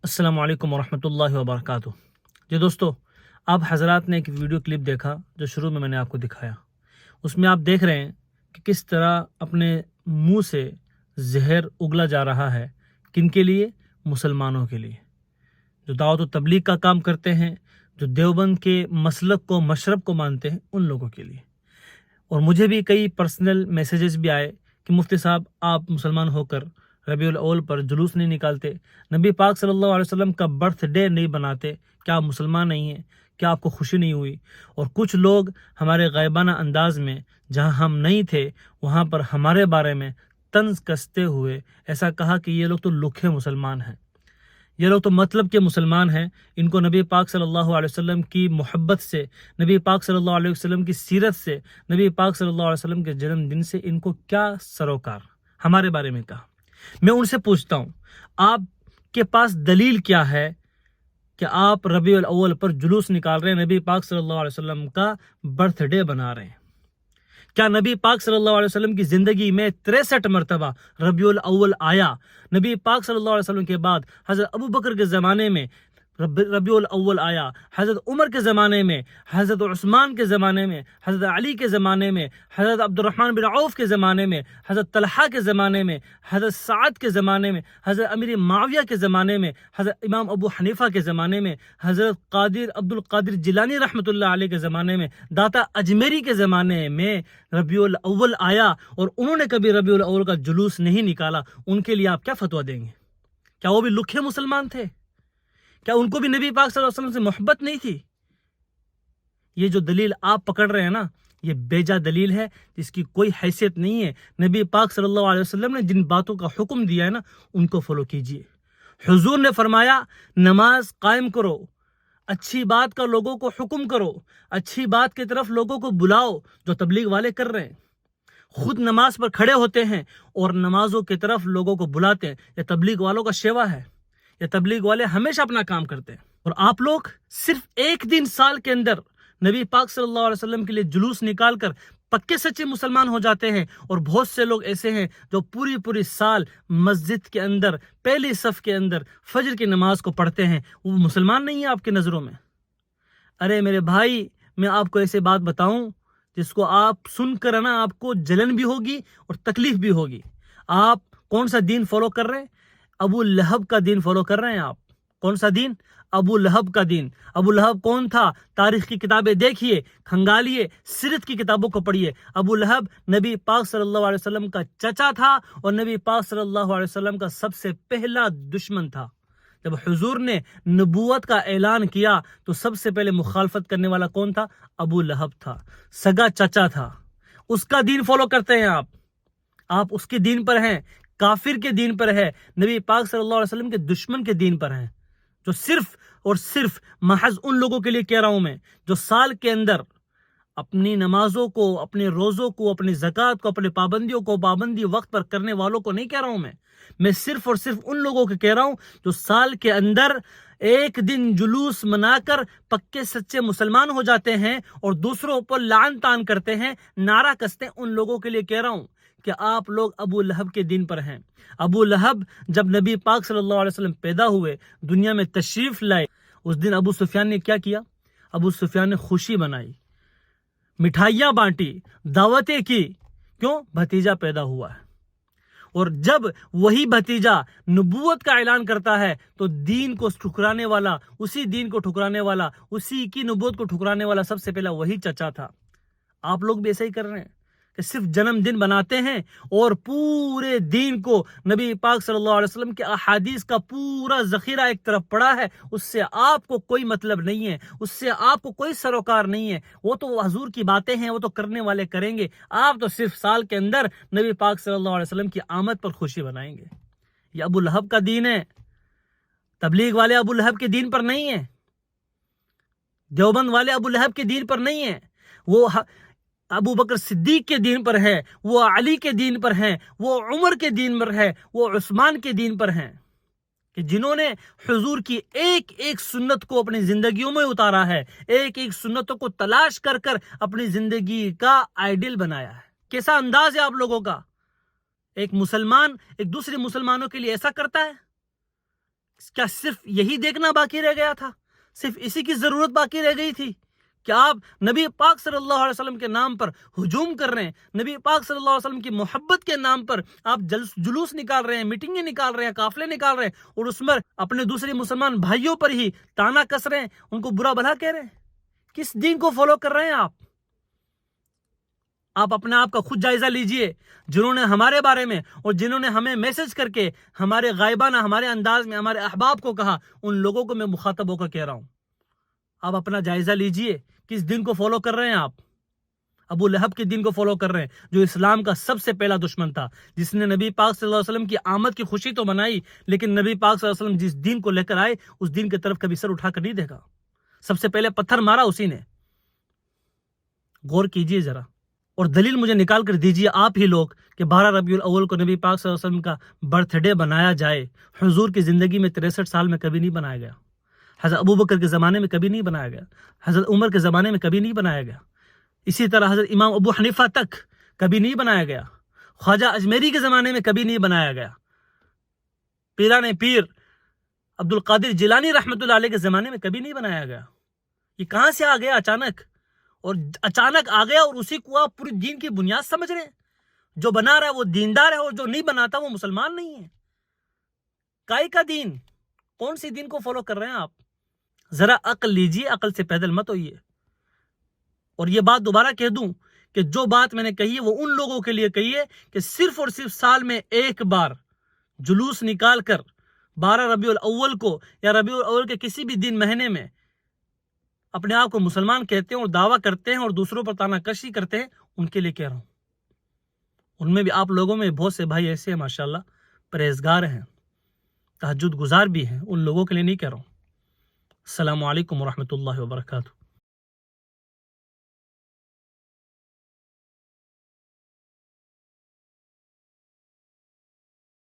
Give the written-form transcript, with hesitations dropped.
السلام علیکم ورحمۃ اللہ وبرکاتہ۔ جی دوستو، آپ حضرات نے ایک ویڈیو کلپ دیکھا جو شروع میں نے آپ کو دکھایا۔ اس میں آپ دیکھ رہے ہیں کہ کس طرح اپنے منہ سے زہر اگلا جا رہا ہے، کن کے لیے؟ مسلمانوں کے لیے، جو دعوت و تبلیغ کا کام کرتے ہیں، جو دیوبند کے مسلک کو مشرب کو مانتے ہیں، ان لوگوں کے لیے۔ اور مجھے بھی کئی پرسنل میسیجز بھی آئے کہ مفتی صاحب آپ مسلمان ہو کر ربیع الاول پر جلوس نہیں نکالتے، نبی پاک صلی اللہ علیہ وسلم کا برتھ ڈے نہیں بناتے، کیا آپ مسلمان نہیں ہیں؟ کیا آپ کو خوشی نہیں ہوئی؟ اور کچھ لوگ ہمارے غائبانہ انداز میں جہاں ہم نہیں تھے وہاں پر ہمارے بارے میں طنز کستے ہوئے ایسا کہا کہ یہ لوگ تو لکھے مسلمان ہیں، یہ لوگ تو مطلب کے مسلمان ہیں، ان کو نبی پاک صلی اللہ علیہ وسلم کی محبت سے، نبی پاک صلی اللہ علیہ وسلم کی سیرت سے، نبی پاک صلی اللہ علیہ وسلم کے جنم دن سے ان کو کیا سروکار ہمارے بارے میں کہا۔ میں ان سے پوچھتا ہوں، آپ کے پاس دلیل کیا ہے کہ آپ ربیع الاول پر جلوس نکال رہے ہیں، نبی پاک صلی اللہ علیہ وسلم کا برتھ ڈے بنا رہے ہیں؟ کیا نبی پاک صلی اللہ علیہ وسلم کی زندگی میں 63 مرتبہ ربیع الاول آیا؟ نبی پاک صلی اللہ علیہ وسلم کے بعد حضرت ابوبکر کے زمانے میں ربیع الاول آیا، حضرت عمر کے زمانے میں، حضرت عثمان کے زمانے میں، حضرت علی کے زمانے میں، حضرت عبد الرحمن بن عوف کے زمانے میں، حضرت طلحہ کے زمانے میں، حضرت سعد کے زمانے میں، حضرت امیر معاویہ کے زمانے میں، حضرت امام ابو حنیفہ کے زمانے میں، حضرت عبد القادر جیلانی رحمۃ اللہ علیہ کے زمانے میں، داتا اجمیری کے زمانے میں ربیع الاول آیا اور انہوں نے کبھی ربیع الاول کا جلوس نہیں نکالا۔ ان کے لیے آپ کیا فتویٰ دیں گے؟ کیا وہ بھی لکھے مسلمان تھے؟ کیا ان کو بھی نبی پاک صلی اللہ علیہ وسلم سے محبت نہیں تھی؟ یہ جو دلیل آپ پکڑ رہے ہیں نا، یہ بیجا دلیل ہے، جس کی کوئی حیثیت نہیں ہے۔ نبی پاک صلی اللہ علیہ وسلم نے جن باتوں کا حکم دیا ہے نا، ان کو فالو کیجئے۔ حضور نے فرمایا نماز قائم کرو، اچھی بات کا لوگوں کو حکم کرو، اچھی بات کی طرف لوگوں کو بلاؤ، جو تبلیغ والے کر رہے ہیں۔ خود نماز پر کھڑے ہوتے ہیں اور نمازوں کی طرف لوگوں کو بلاتے ہیں، یہ تبلیغ والوں کا شیوا ہے۔ یہ تبلیغ والے ہمیشہ اپنا کام کرتے ہیں، اور آپ لوگ صرف ایک دن سال کے اندر نبی پاک صلی اللہ علیہ وسلم کے لیے جلوس نکال کر پکے سچے مسلمان ہو جاتے ہیں۔ اور بہت سے لوگ ایسے ہیں جو پوری سال مسجد کے اندر پہلی صف کے اندر فجر کی نماز کو پڑھتے ہیں، وہ مسلمان نہیں ہیں آپ کے نظروں میں؟ ارے میرے بھائی، میں آپ کو ایسے بات بتاؤں جس کو آپ سن کر نا آپ کو جلن بھی ہوگی اور تکلیف بھی ہوگی۔ آپ کون سا دین فالو کر رہے ہیں؟ ابو لہب کا دین فالو کر رہے ہیں آپ۔ کون سا دین؟ ابو لہب کا دین۔ ابو لہب کون تھا؟ تاریخ کی کتابیں دیکھیے، کھنگالیے، سیرت کی کتابوں کو پڑھیے۔ ابو لہب نبی پاک صلی اللہ علیہ وسلم کا چچا تھا اور نبی پاک صلی اللہ علیہ وسلم کا سب سے پہلا دشمن تھا۔ جب حضور نے نبوت کا اعلان کیا تو سب سے پہلے مخالفت کرنے والا کون تھا؟ ابو لہب تھا، سگا چچا تھا۔ اس کا دین فالو کرتے ہیں آپ اس کے دین پر ہیں، کافر کے دین پر ہے، نبی پاک صلی اللہ علیہ وسلم کے دشمن کے دین پر ہیں، جو صرف اور صرف محض ان لوگوں کے لیے کہہ رہا ہوں میں، جو سال کے اندر اپنی نمازوں کو، اپنے روزوں کو، اپنی زکوٰۃ کو، اپنے پابندیوں کو پابندی وقت پر کرنے والوں کو نہیں کہہ رہا ہوں میں صرف اور صرف ان لوگوں کو کہہ رہا ہوں جو سال کے اندر ایک دن جلوس منا کر پکے سچے مسلمان ہو جاتے ہیں اور دوسروں پر لعن طعن کرتے ہیں، نعرہ کستے ہیں۔ ان لوگوں کے لیے کہہ رہا ہوں کہ آپ لوگ ابو لہب کے دین پر ہیں۔ ابو لہب جب نبی پاک صلی اللہ علیہ وسلم پیدا ہوئے، دنیا میں تشریف لائے، اس دن ابو سفیان نے کیا کیا؟ ابو سفیان نے خوشی منائی، مٹھائیاں بانٹی، دعوتیں کی۔ کیوں؟ بھتیجا پیدا ہوا ہے۔ اور جب وہی بھتیجا نبوت کا اعلان کرتا ہے تو دین کو ٹھکرانے والا، اسی دین کو ٹھکرانے والا، اسی کی نبوت کو ٹھکرانے والا سب سے پہلا وہی چچا تھا۔ آپ لوگ بھی ایسا ہی کر رہے ہیں کہ صرف جنم دن بناتے ہیں اور پورے دین کو نبی پاک صلی اللہ علیہ وسلم کے احادیث کا پورا ذخیرہ ایک طرف پڑا ہے، اس سے آپ کو کوئی مطلب نہیں ہے، اس سے آپ کو کوئی سروکار نہیں ہے۔ وہ تو حضور کی باتیں ہیں، وہ تو کرنے والے کریں گے، آپ تو صرف سال کے اندر نبی پاک صلی اللہ علیہ وسلم کی آمد پر خوشی منائیں گے۔ یہ ابو لہب کا دین ہے۔ تبلیغ والے ابو لہب کے دین پر نہیں ہیں، دیوبند والے ابو لہب کے دین پر نہیں ہیں، وہ ابو بکر صدیق کے دین پر ہے، وہ علی کے دین پر ہیں، وہ عمر کے دین پر ہے، وہ عثمان کے دین پر ہیں، کہ جنہوں نے حضور کی ایک ایک سنت کو اپنی زندگیوں میں اتارا ہے، ایک ایک سنتوں کو تلاش کر کر اپنی زندگی کا آئیڈیل بنایا ہے۔ کیسا انداز ہے آپ لوگوں کا؟ ایک مسلمان ایک دوسرے مسلمانوں کے لیے ایسا کرتا ہے؟ کیا صرف یہی دیکھنا باقی رہ گیا تھا؟ صرف اسی کی ضرورت باقی رہ گئی تھی کہ آپ نبی پاک صلی اللہ علیہ وسلم کے نام پر ہجوم کر رہے ہیں، نبی پاک صلی اللہ علیہ وسلم کی محبت کے نام پر آپ جلوس نکال رہے ہیں، میٹنگیں نکال رہے ہیں، قافلے نکال رہے ہیں، اور اس میں اپنے دوسرے مسلمان بھائیوں پر ہی تانا کس رہے ہیں، ان کو برا بھلا کہہ رہے ہیں؟ کس دین کو فالو کر رہے ہیں آپ اپنے آپ کا خود جائزہ لیجئے۔ جنہوں نے ہمارے بارے میں اور جنہوں نے ہمیں میسج کر کے ہمارے غائبانہ ہمارے انداز میں ہمارے احباب کو کہا، ان لوگوں کو میں مخاطب ہو کر کہہ رہا ہوں، آپ اپنا جائزہ لیجئے، کس دین کو فالو کر رہے ہیں آپ؟ ابو لہب کے دین کو فالو کر رہے ہیں، جو اسلام کا سب سے پہلا دشمن تھا، جس نے نبی پاک صلی اللہ علیہ وسلم کی آمد کی خوشی تو منائی، لیکن نبی پاک صلی اللہ علیہ وسلم جس دین کو لے کر آئے اس دین کی طرف کبھی سر اٹھا کر نہیں دیکھا، سب سے پہلے پتھر مارا اسی نے۔ غور کیجئے ذرا، اور دلیل مجھے نکال کر دیجئے آپ ہی لوگ کہ 12 ربیع الاول کو نبی پاک صلی اللہ علیہ وسلم کا برتھ ڈے بنایا جائے۔ حضور کی زندگی میں 63 سال میں کبھی نہیں بنایا گیا، حضرت ابو بکر کے زمانے میں کبھی نہیں بنایا گیا، حضرت عمر کے زمانے میں کبھی نہیں بنایا گیا، اسی طرح حضرت امام ابو حنیفہ تک کبھی نہیں بنایا گیا، خواجہ اجمیری کے زمانے میں کبھی نہیں بنایا گیا، پیران پیر عبد القادر جیلانی رحمۃ اللہ علیہ کے زمانے میں کبھی نہیں بنایا گیا۔ یہ کہاں سے آ گیا اچانک؟ اور اچانک آ گیا اور اسی کو آپ پوری دین کی بنیاد سمجھ رہے ہیں؟ جو بنا رہا ہے وہ دیندار ہے اور جو نہیں بناتا وہ مسلمان نہیں ہے۔ کائے کا دین؟ کون سی دین کو فالو کر رہے ہیں آپ؟ ذرا عقل لیجئے، عقل سے پیدل مت ہوئیے۔ اور یہ بات دوبارہ کہہ دوں کہ جو بات میں نے کہی ہے وہ ان لوگوں کے لیے کہی ہے کہ صرف اور صرف سال میں ایک بار جلوس نکال کر 12 ربیع الاول کو یا ربیع الاول کے کسی بھی دن مہینے میں اپنے آپ کو مسلمان کہتے ہیں اور دعویٰ کرتے ہیں اور دوسروں پر تانا کشی کرتے ہیں، ان کے لیے کہہ رہا ہوں۔ ان میں بھی آپ لوگوں میں بہت سے بھائی ایسے ہیں ماشاءاللہ، پرہیزگار ہیں، تہجد گزار بھی ہیں، ان لوگوں کے لیے نہیں کہہ رہا ہوں۔ السلام علیکم ورحمۃ اللہ وبرکاتہ۔